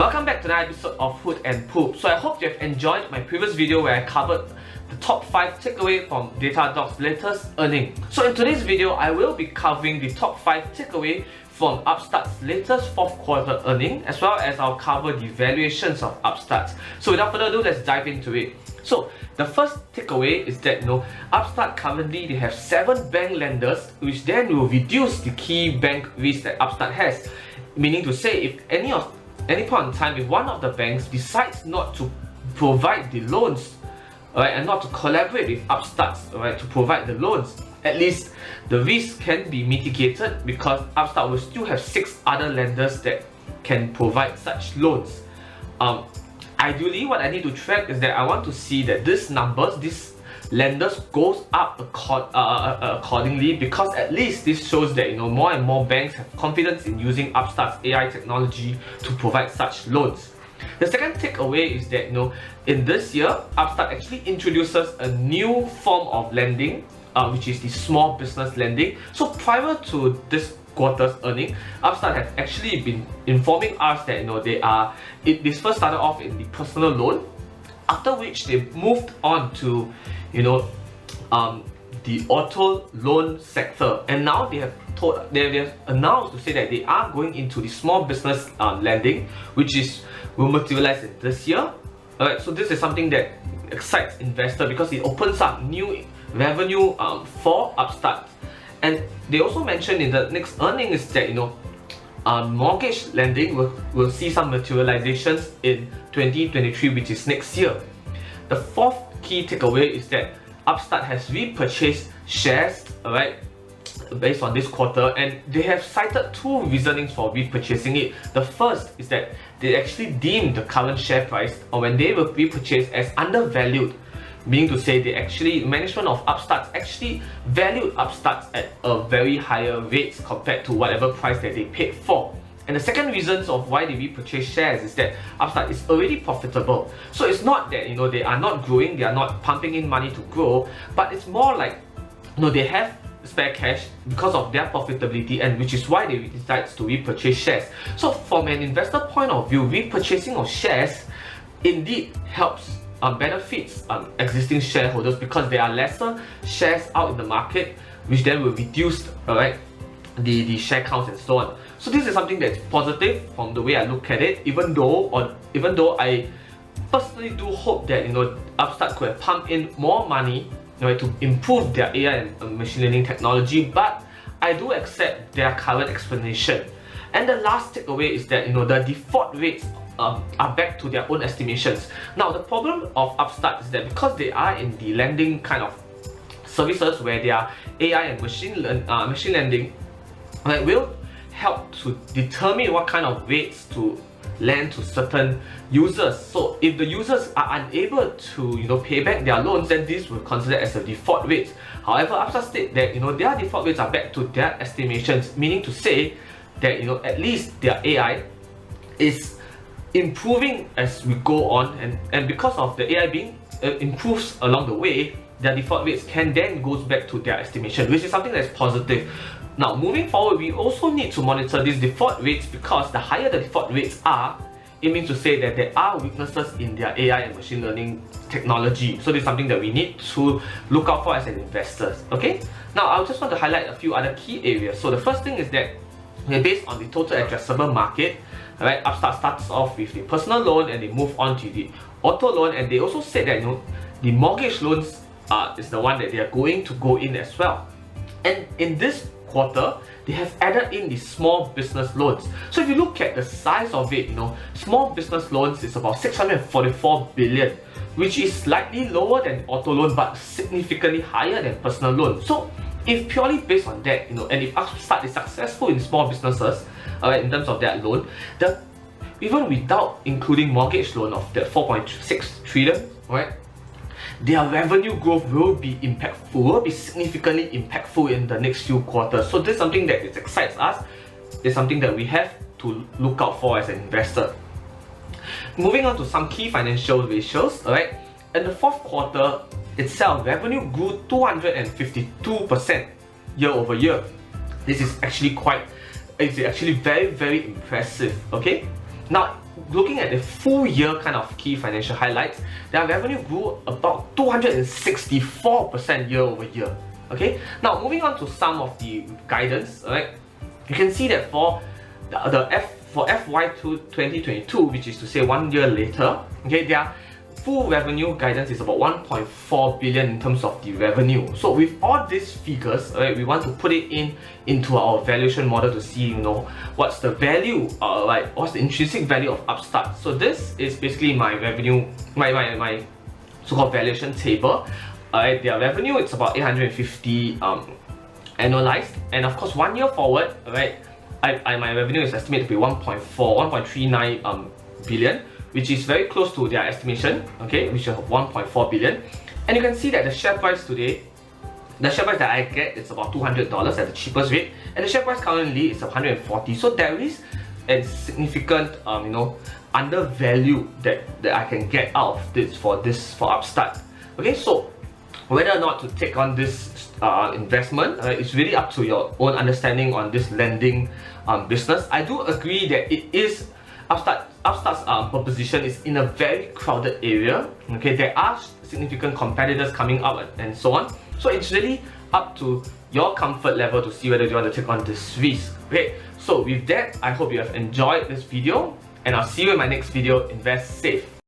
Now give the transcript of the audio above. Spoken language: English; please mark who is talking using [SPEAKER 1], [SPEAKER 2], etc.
[SPEAKER 1] Welcome back to another episode of Hoot and Poop. So I hope you have enjoyed my previous video where I covered the top 5 takeaway from Datadog's latest earning. So in today's video, I will be covering the top 5 takeaway from Upstart's latest 4th quarter earning, as well as I'll cover the valuations of Upstart. So without further ado, let's dive into it. So the first takeaway is that Upstart currently they have 7 bank lenders, which then will reduce the key bank risk that Upstart has. Meaning to say, if any point in time, if one of the banks decides not to provide the loans, alright, and not to collaborate with Upstart, alright, to provide the loans, at least the risk can be mitigated because Upstart will still have 6 other lenders that can provide such loans. Ideally, what I need to track is that I want to see that these numbers, these lenders goes up accordingly, because at least this shows that more and more banks have confidence in using Upstart's AI technology to provide such loans. The second takeaway is that in this year, Upstart actually introduces a new form of lending, which is the small business lending. So prior to this quarter's earning, Upstart has actually been informing us that this first started off in the personal loan, after which they moved on to the auto loan sector, and now they have announced to say that they are going into the small business lending, which will materialize in this year. Alright, so this is something that excites investors because it opens up new revenue for Upstart. And they also mentioned in the next earnings that mortgage lending will see some materializations in 2023, which is next year. The fourth key takeaway is that Upstart has repurchased shares, alright, based on this quarter, and they have cited 2 reasonings for repurchasing it. The first is that they actually deemed the current share price, or when they were repurchased, as undervalued, meaning to say management of Upstart actually valued Upstart at a very higher rate compared to whatever price that they paid for. And the second reason of why they repurchase shares is that Upstart is already profitable. So it's not that they are not growing, they are not pumping in money to grow, but it's more like they have spare cash because of their profitability, and which is why they decide to repurchase shares. So from an investor point of view, repurchasing of shares indeed helps benefits existing shareholders, because there are lesser shares out in the market, which then will reduce the share counts and so on. So this is something that's positive from the way I look at it, even though I personally do hope that Upstart could have pumped in more money to improve their AI and machine learning technology, but I do accept their current explanation. And the last takeaway is that the default rates are back to their own estimations. Now the problem of Upstart is that because they are in the lending kind of services where they are AI and machine lending, will help to determine what kind of rates to lend to certain users. So if the users are unable to pay back their loans, then this will consider as a default rate. However, Upstart state that their default rates are back to their estimations, meaning to say that at least their AI is improving as we go on, and because of the AI being improves along the way, their default rates can then goes back to their estimation, which is something that's positive. Now moving forward, we also need to monitor these default rates, because the higher the default rates are, it means to say that there are weaknesses in their AI and machine learning technology. So this is something that we need to look out for as an investor. Okay, now I just want to highlight a few other key areas. So the first thing is that based on the total addressable market, alright, Upstart starts off with the personal loan and they move on to the auto loan, and they also said that the mortgage loans is the one that they are going to go in as well. And in this quarter, they have added in the small business loans. So if you look at the size of it, small business loans is about 644 billion, which is slightly lower than auto loan but significantly higher than personal loan. So if purely based on that, and if Upstart is successful in small businesses, in terms of that loan, even without including mortgage loan of that 4.6 trillion, right, their revenue growth will be significantly impactful in the next few quarters. So this is something that excites us. It's something that we have to look out for as an investor. Moving on to some key financial ratios, alright. In the 4th quarter itself, revenue grew 252% year over year. This is actually very, very impressive. Okay, now looking at the full year kind of key financial highlights, their revenue grew about 264% year over year. Okay, now moving on to some of the guidance, alright, you can see that for FY 2022, which is to say 1 year later, okay, their full revenue guidance is about 1.4 billion in terms of the revenue. So with all these figures, right, we want to put it into our valuation model to see, what's the value, what's the intrinsic value of Upstart. So this is basically my revenue, my so-called valuation table. Their revenue, it's about 850 annualized, and of course 1 year forward, right, my revenue is estimated to be 1.39 billion, which is very close to their estimation, okay, which is 1.4 billion. And you can see that the share price today, the share price that I get is about $200 at the cheapest rate, and the share price currently is 140. So there is a significant, undervalue that I can get out of this for Upstart. Okay, so whether or not to take on this investment, it's really up to your own understanding on this lending business. I do agree that it is Upstart's proposition is in a very crowded area. Okay, there are significant competitors coming up and so on. So it's really up to your comfort level to see whether you want to take on this risk. Okay, so with that, I hope you have enjoyed this video, and I'll see you in my next video. Invest safe.